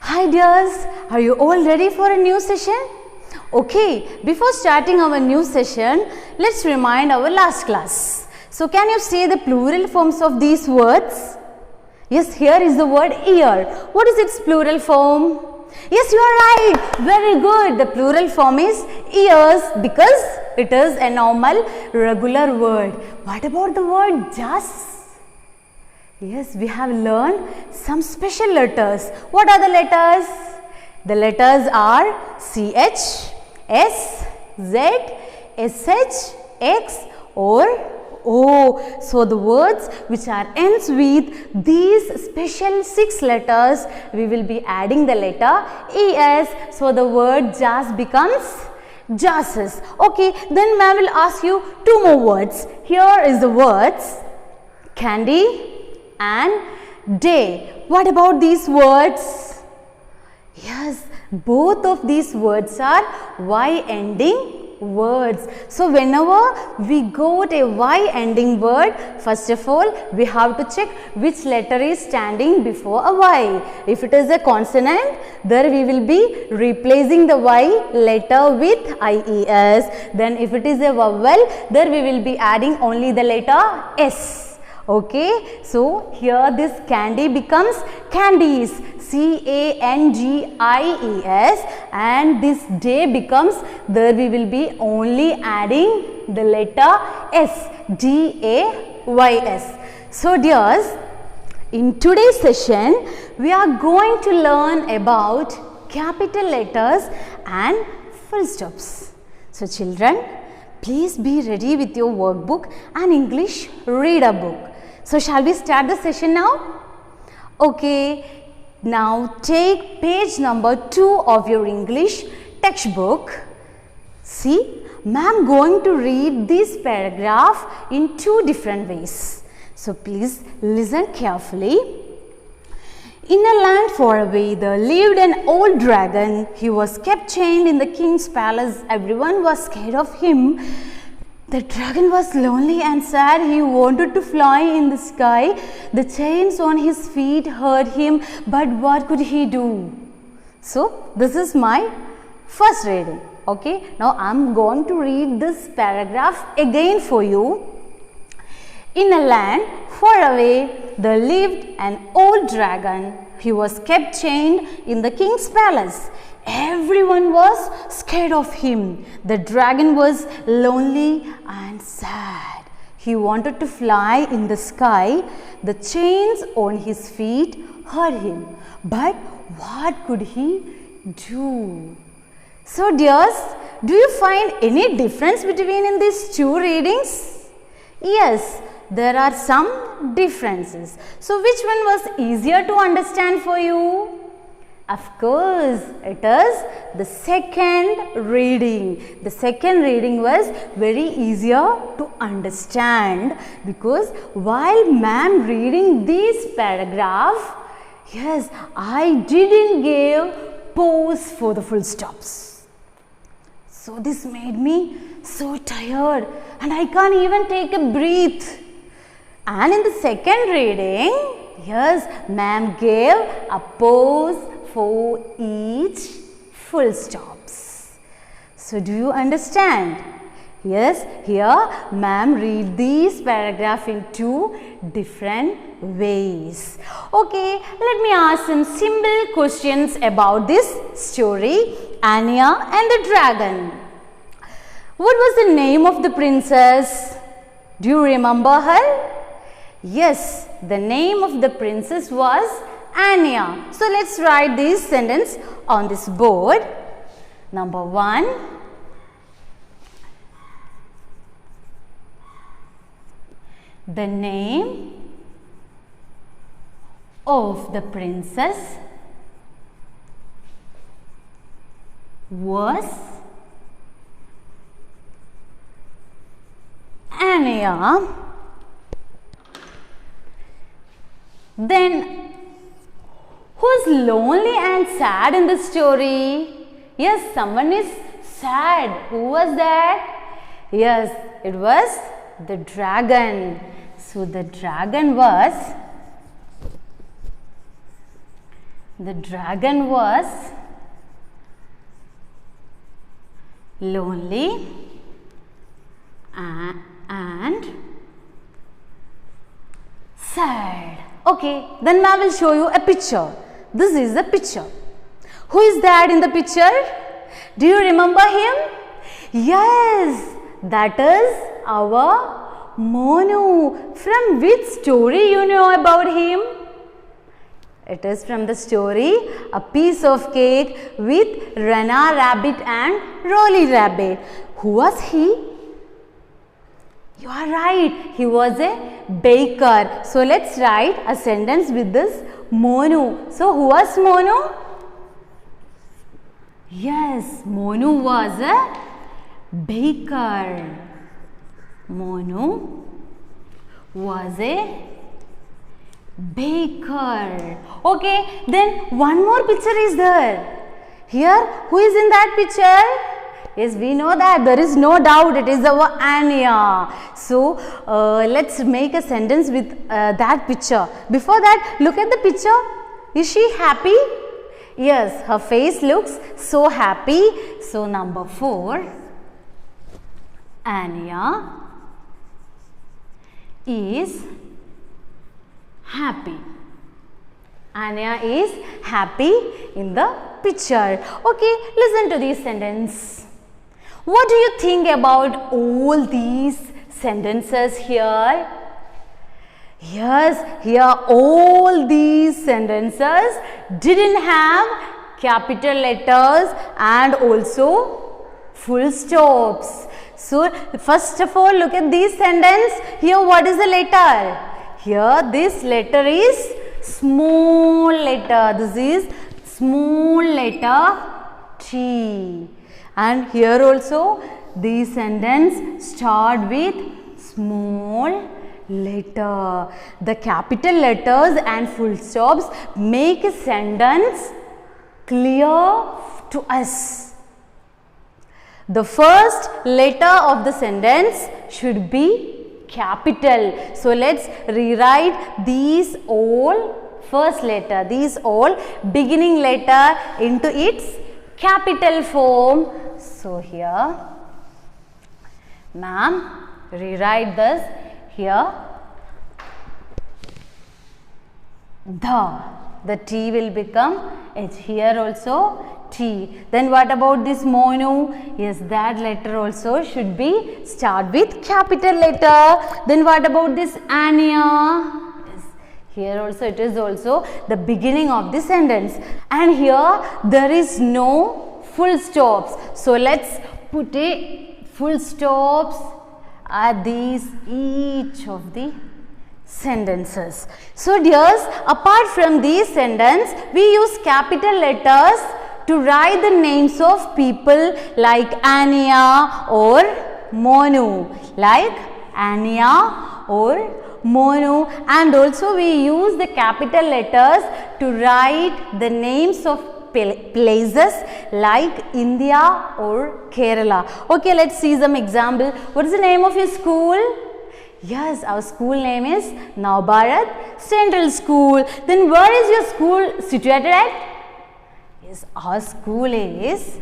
Hi dears, are you all ready for a new session? Okay, before starting our new session, let's remind our last class. So can you say the plural forms of these words? Yes, here is the word ear. What is its plural form? Yes, you are right. Very good. The plural form is ears because it is a normal regular word. What about the word just? Yes, we have learned some special letters. What are the letters? The letters are CH, S, Z, SH, X or O. So the words which are ends with these special 6 letters, we will be adding the letter ES. So the word just becomes justice. Okay, then ma'am will ask you 2 more words. Here is the words candy and day. What about these words? Yes, both of these words are Y ending words. So whenever we got a Y ending word, first of all we have to check which letter is standing before a Y. If it is a consonant, there we will be replacing the Y letter with IES. Then if it is a vowel, there we will be adding only the letter S. Okay, so here this candy becomes candies, CANGIES, and this day becomes, there we will be only adding the letter S, DAYS. So dears, in today's session we are going to learn about capital letters and full stops. So children, please be ready with your workbook and English reader book. So shall we start the session now? Okay, now take page number 2 of your English textbook. See, ma'am going to read this paragraph in 2 different ways. So please listen carefully. In a land far away there lived an old dragon. He was kept chained in the king's palace. Everyone was scared of him. The dragon was lonely and sad. He wanted to fly in the sky. The chains on his feet hurt him, but what could he do? So this is my first reading. Okay, now I am going to read this paragraph again for you. In a land far away there lived an old dragon. He was kept chained in the king's palace. Everyone was scared of him. The dragon was lonely and sad. He wanted to fly in the sky. The chains on his feet hurt him. But what could he do? So dears, do you find any difference between in these 2 readings? Yes, there are some differences. So which one was easier to understand for you? Of course, it is the second reading. The second reading was very easier to understand because while ma'am reading this paragraph, yes, I didn't give pause for the full stops. So this made me so tired and I can't even take a breath. And in the second reading, yes, ma'am gave a pause for each full stops. So do you understand? Yes, here ma'am read this paragraph in 2 different ways. Okay, let me ask some simple questions about this story, Anya and the dragon. What was the name of the princess? Do you remember her? Yes, the name of the princess was Anya. So let's write this sentence on this board. Number 1. The name of the princess was Anya. Then who's lonely and sad in the story? Yes, someone is sad. Who was that? Yes, it was the dragon. So the dragon was The dragon was lonely and sad. Okay, then ma'am will show you a picture. This is the picture. Who is that in the picture? Do you remember him? Yes, that is our Monu. From which story you know about him? It is from the story A Piece of Cake with Rana Rabbit and Rolly Rabbit. Who was he? You are right. He was a baker. So let's write a sentence with this Monu. So who was Monu? Yes, Monu was a baker. Monu was a baker. Okay, then one more picture is there. Here, who is in that picture? Yes, we know that. There is no doubt it is our Anya. So, let's make a sentence with that picture. Before that, look at the picture. Is she happy? Yes, her face looks so happy. So, number 4, Anya is happy. Anya is happy in the picture. Okay, listen to this sentence. What do you think about all these sentences here? Yes, here all these sentences didn't have capital letters and also full stops. So, first of all, look at this sentence. Here, what is the letter? Here, this letter is small letter. This is small letter T. And here also, this sentence start with small letter. The capital letters and full stops make a sentence clear to us. The first letter of the sentence should be capital. So, let's rewrite these all first letter, these all beginning letter into its capital form. So, here, ma'am, rewrite this here. The T will become H. Here also T. Then what about this Monu? Yes, that letter also should be start with capital letter. Then what about this Anya? Yes, here also it is also the beginning of the sentence. And here there is no full stops. So let's put a full stops at these each of the sentences. So dears, apart from these sentences, we use capital letters to write the names of people like Anya or Monu. Like Anya or Monu, and also we use the capital letters to write the names of places like India or Kerala. Okay, let's see some example. What is the name of your school? Yes, our school name is Navbharat Central School. Then where is your school situated at? Yes, our school is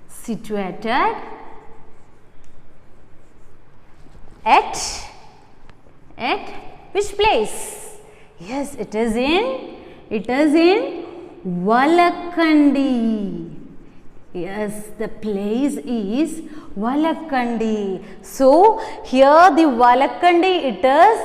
situated at which place? Yes, it is in Valakkandi. Yes, the place is Valakkandi. So, here the Valakkandi, it is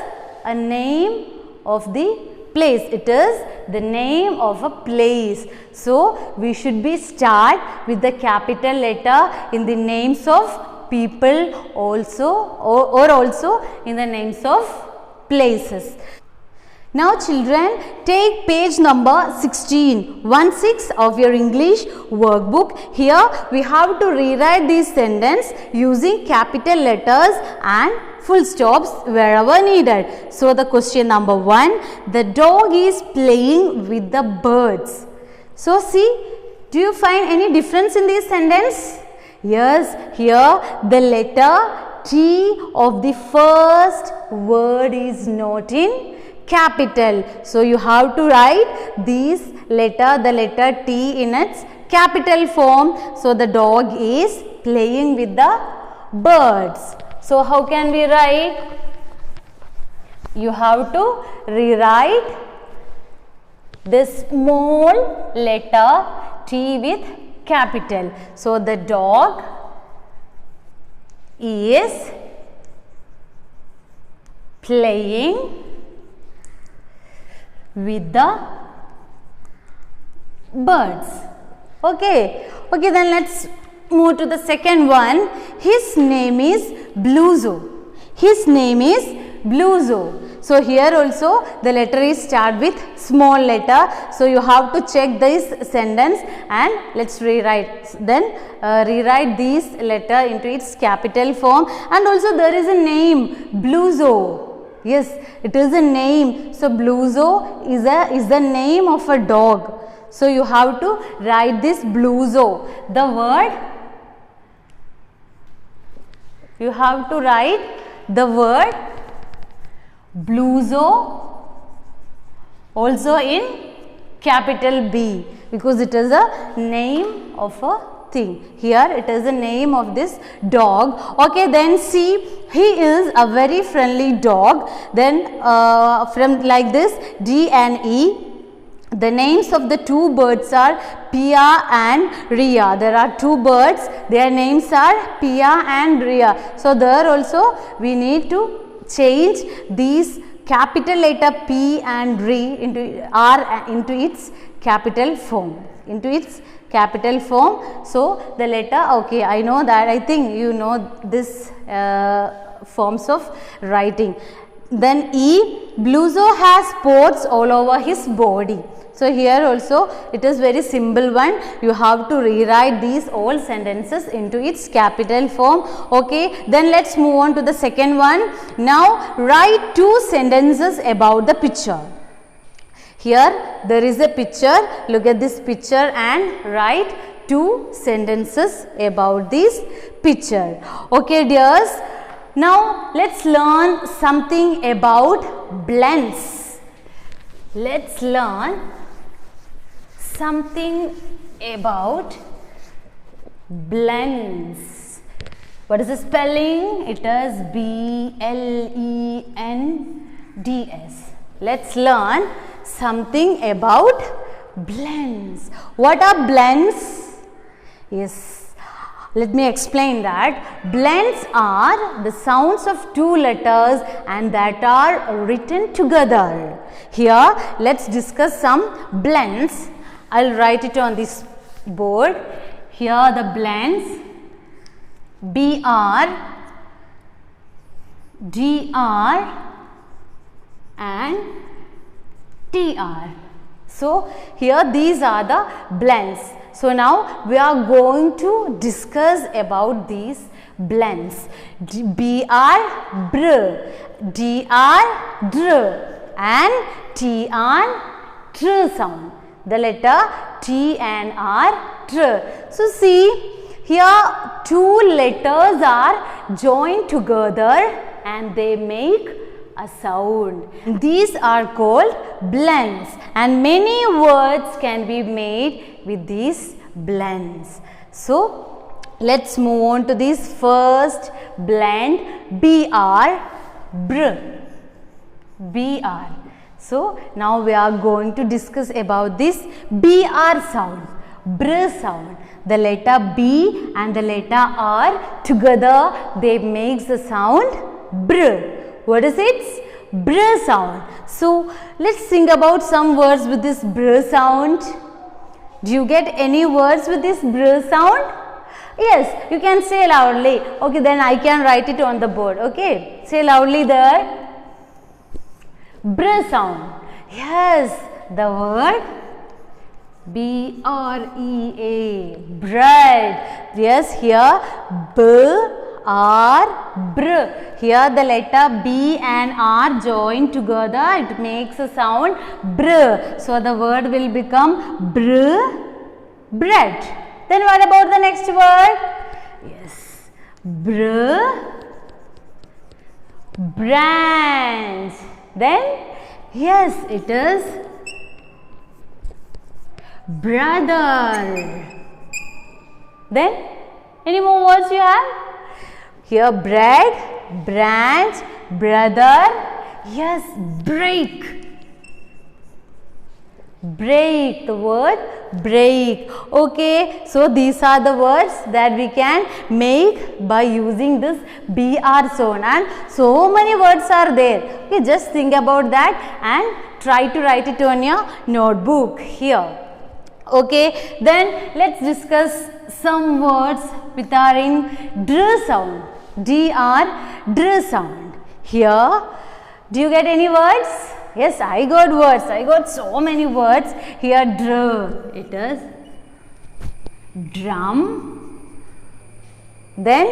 a name of the place. It is the name of a place. So, we should be start with the capital letter in the names of people also or also in the names of places. Now children, take page number 16 of your English workbook. Here we have to rewrite this sentence using capital letters and full stops wherever needed. So the question number 1, the dog is playing with the birds. So see, do you find any difference in this sentence? Yes, here the letter T of the first word is not in capital. So you have to write this letter, the letter T in its capital form. So the dog is playing with the birds. So how can we write? You have to rewrite this small letter T with capital. So the dog is playing with the birds. Okay, then let's move to the second one. His name is Bluzo. His name is Bluzo. So here also the letter is start with small letter. So you have to check this sentence and let's rewrite. Then rewrite this letter into its capital form. And also there is a name, Bluzo. Yes, it is a name. So Bluzo is the name of a dog. So you have to write this Bluzo. The word, you have to write the word Bluzo also in capital B, because it is a name of a thing. Here it is the name of this dog. Okay, then see, he is a very friendly dog. Then from like this, D and E. The names of the two birds are Pia and Ria. There are two birds. Their names are Pia and Ria. So there also we need to change these capital letter P and R into its capital form. So the letter, okay, I know that, I think you know this forms of writing. Then E, Bluzo has spots all over his body. So here also it is very simple one. You have to rewrite these all sentences into its capital form. Okay, then let's move on to the second one. Now write two sentences about the picture. Here there is a picture. Look at this picture and write two sentences about this picture. Okay dears, now let's learn something about blends. Let's learn something about blends. What is the spelling? It is B-L-E-N-D-S. Let's learn something about blends. What are blends? Yes, let me explain that. Blends are the sounds of two letters and that are written together. Here let's discuss some blends. I'll write it on this board. Here the blends BR, DR and TR. So here these are the blends. So now we are going to discuss about these blends. BR, BR, DR, DR and TR, TR sound. The letter T and R, TR. So see, here two letters are joined together and they make a sound. These are called blends and many words can be made with these blends. So let's move on to this first blend, BR, BR. So now we are going to discuss about this BR sound, BR sound. The letter B and the letter R together they make the sound BR. What is it? BR sound. So let's think about some words with this BR sound. Do you get any words with this BR sound? Yes, you can say loudly. Okay, then I can write it on the board. Okay, say loudly there. BR sound. Yes, the word B-R-E-A, bread. Yes, here B-R, br. Here the letter B and R join together. It makes a sound br. So the word will become br, bread. Then what about the next word? Yes, br, branch. Then yes, it is brother. Then any more words you have? Here bread, branch, brother. Yes, break. Break, the word break. Okay, so these are the words that we can make by using this BR sound, and so many words are there. Okay, just think about that and try to write it on your notebook here. Okay, then let's discuss some words which are in dr sound. DR, dr sound. Here, do you get any words? Yes, I got words. I got so many words. Here, dr, it is drum. Then,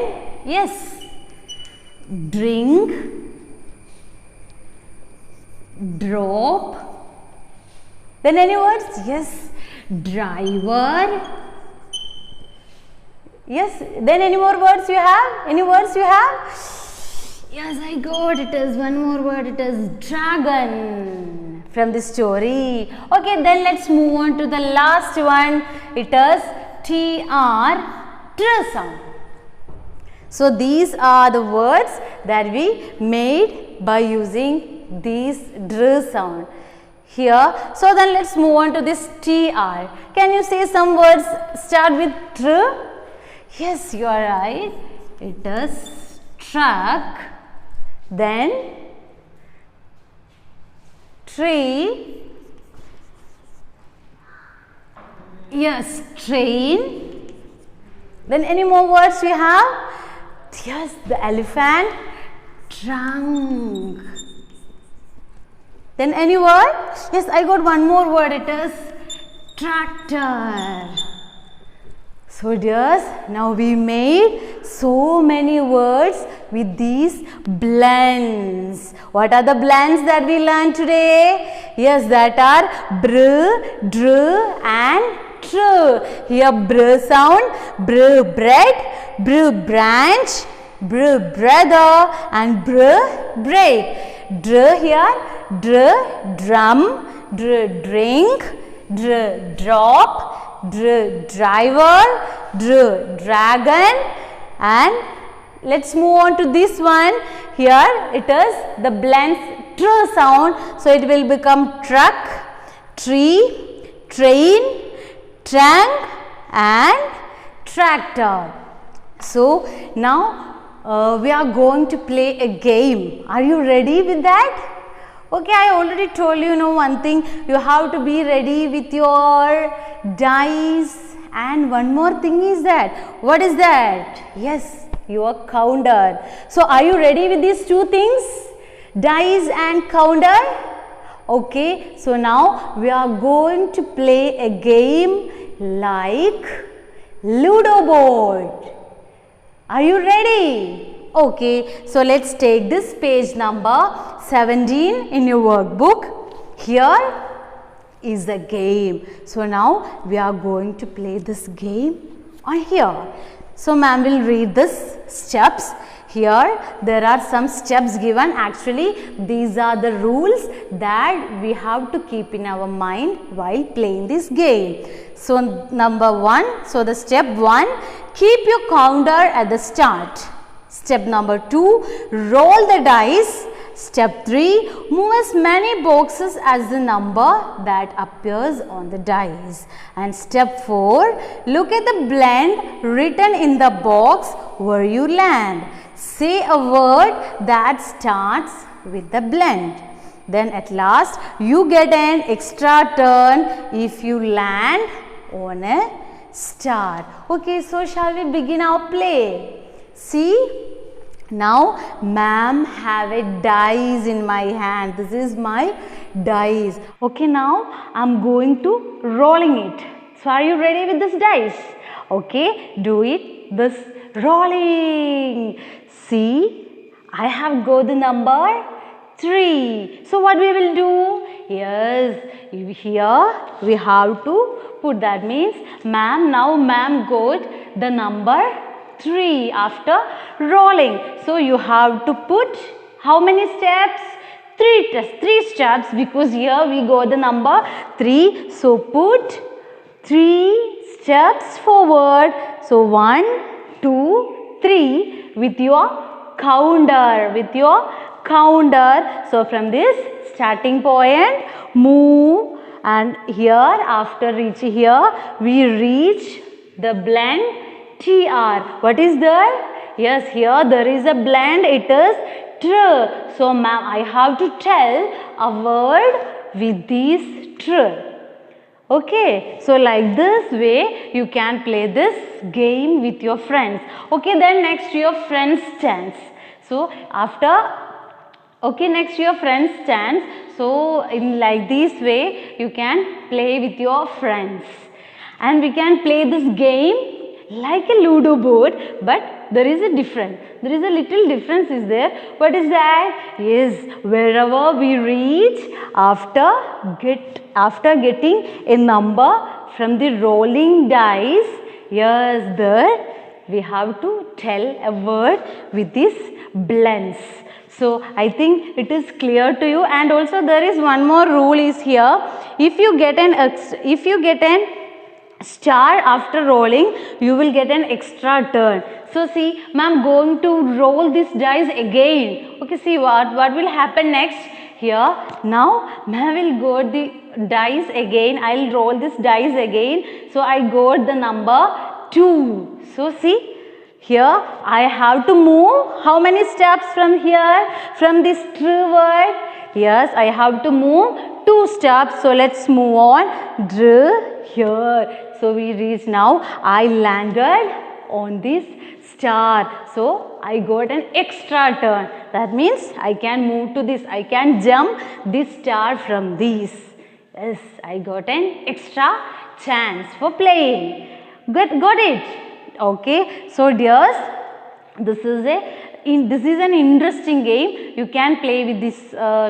yes, drink, drop. Then any words? Yes, driver. Yes, then any more words you have? Any words you have? Yes, I got it. Is one more word. It is dragon from the story. Okay, then let's move on to the last one. It is TR, tr sound. So these are the words that we made by using these dr sound here. So then let's move on to this TR. Can you say some words start with tr? Yes, you are right. It is truck. Then tree. Yes, train. Then any more words we have? Yes, the elephant. Trunk. Then any word? Yes, I got one more word. It is tractor. So dears, now we made so many words with these blends. What are the blends that we learned today? Yes, that are br, dr and tr. Here br sound, br bread, br branch, br brother and br break. Dr here, dr drum, dr drink, dr drop, dr driver, dr dragon, and let's move on to this one. Here it is the blends tr sound, so it will become truck, tree, train, trunk and tractor. So now we are going to play a game. Are you ready with that? Okay, I already told you, one thing, you have to be ready with your dice, and one more thing is that, what is that? Yes, your counter. So are you ready with these two things, dice and counter? Okay, so now we are going to play a game like Ludo board. Are you ready? Okay, so let's take this page number 17 in your workbook. Here is the game. So now we are going to play this game on here. So ma'am will read this steps. Here there are some steps given. Actually these are the rules that we have to keep in our mind while playing this game. So number 1, so the step 1, keep your counter at the start. Step number 2, roll the dice. Step 3, move as many boxes as the number that appears on the dice. And step 4, look at the blend written in the box where you land. Say a word that starts with the blend. Then at last, you get an extra turn if you land on a star. Okay, so shall we begin our play? See, now ma'am have a dice in my hand. This is my dice. Okay, now I'm going to rolling it. So are you ready with this dice? Okay, do it this rolling. See, I have got the number 3. So what we will do? Yes, here we have to put, that means ma'am, now ma'am got the number 3 after rolling. So you have to put How many steps? Three steps, because here we got the number 3. So put 3 steps forward. So 1, 2, 3 with your counter. So from this starting point, move, and here after reaching here, we reach the blend TR. What is that? Yes, here there is a blend. It is tr. So ma'am, I have to tell a word with this tr. Okay, so like this way you can play this game with your friends. Okay, then next your friends chance. So next your friends chance. So in like this way you can play with your friends, and we can play this game like a Ludo board, but there is a little difference is there. What is that? Yes, wherever we reach after getting a number from the rolling dice, yes, there we have to tell a word with these blends. So I think it is clear to you. And also there is one more rule is here. If you get an star after rolling, you will get an extra turn. So see, ma'am going to roll this dice again. Okay, see what will happen next. Here now ma'am will go the dice again. I'll roll this dice again. So I got the number 2. So see, here I have to move how many steps from here, from this true word? Yes, I have to move 2 steps. So let's move on. Dr here. So we reach now. I landed on this star. So I got an extra turn. That means I can move to this. I can jump this star from this. Yes, I got an extra chance for playing. Got it? Okay. So dears, this is an interesting game. You can play with this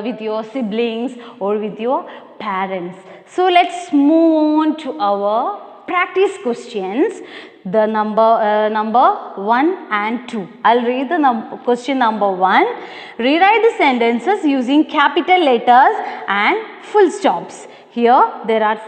with your siblings or with your parents. So let's move on to our practice questions. The number 1 and 2. I'll read the question number 1. Rewrite the sentences using capital letters and full stops. Here there are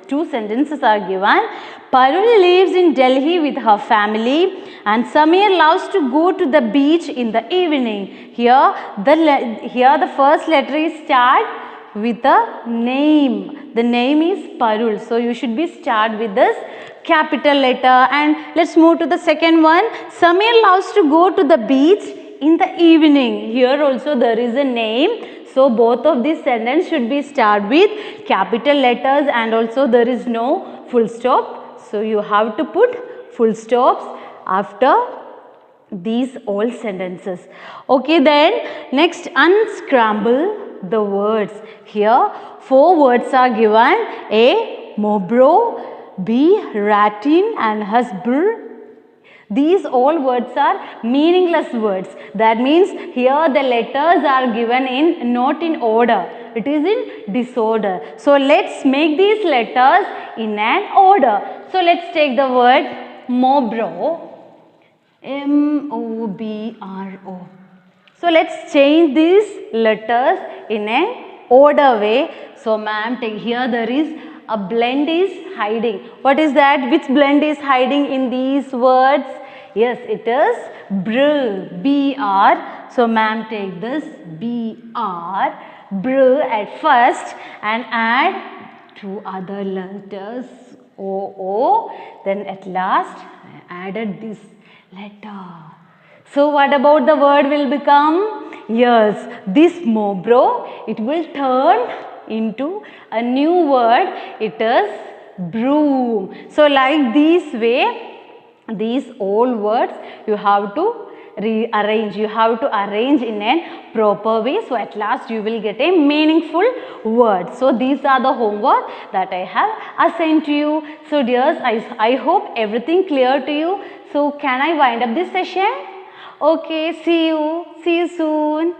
two sentences are given. Parul lives in Delhi with her family, and Samir loves to go to the beach in the evening. Here the first letter is start with a name. The name is Parul. So you should be start with this capital letter. And let's move to the second one. Samir loves to go to the beach in the evening. Here also there is a name. So both of these sentences should be start with capital letters, and also there is no full stop. So you have to put full stops after these all sentences. Okay, then next unscramble the words. Here 4 words are given. A. Mobro. B. Ratin and Hasbur. These all words are meaningless words. That means here the letters are given not in order. It is in disorder. So let's make these letters in an order. So let's take the word Mobro. M-O-B-R-O. So let's change these letters in an order way. So ma'am, take here there is a blend is hiding. What is that? Which blend is hiding in these words? Yes, it is br, B-R. So ma'am, take this B-R, br at first, and add 2 other letters, O-O. Then at last I added this letter. So what about the word will become? Yes, this Mobro, it will turn into a new word. It is broom. So like this way, these old words you have to rearrange. You have to arrange in a proper way. So at last you will get a meaningful word. So these are the homework that I have assigned to you. So dears, I hope everything clear to you. So can I wind up this session? Okay, see you soon.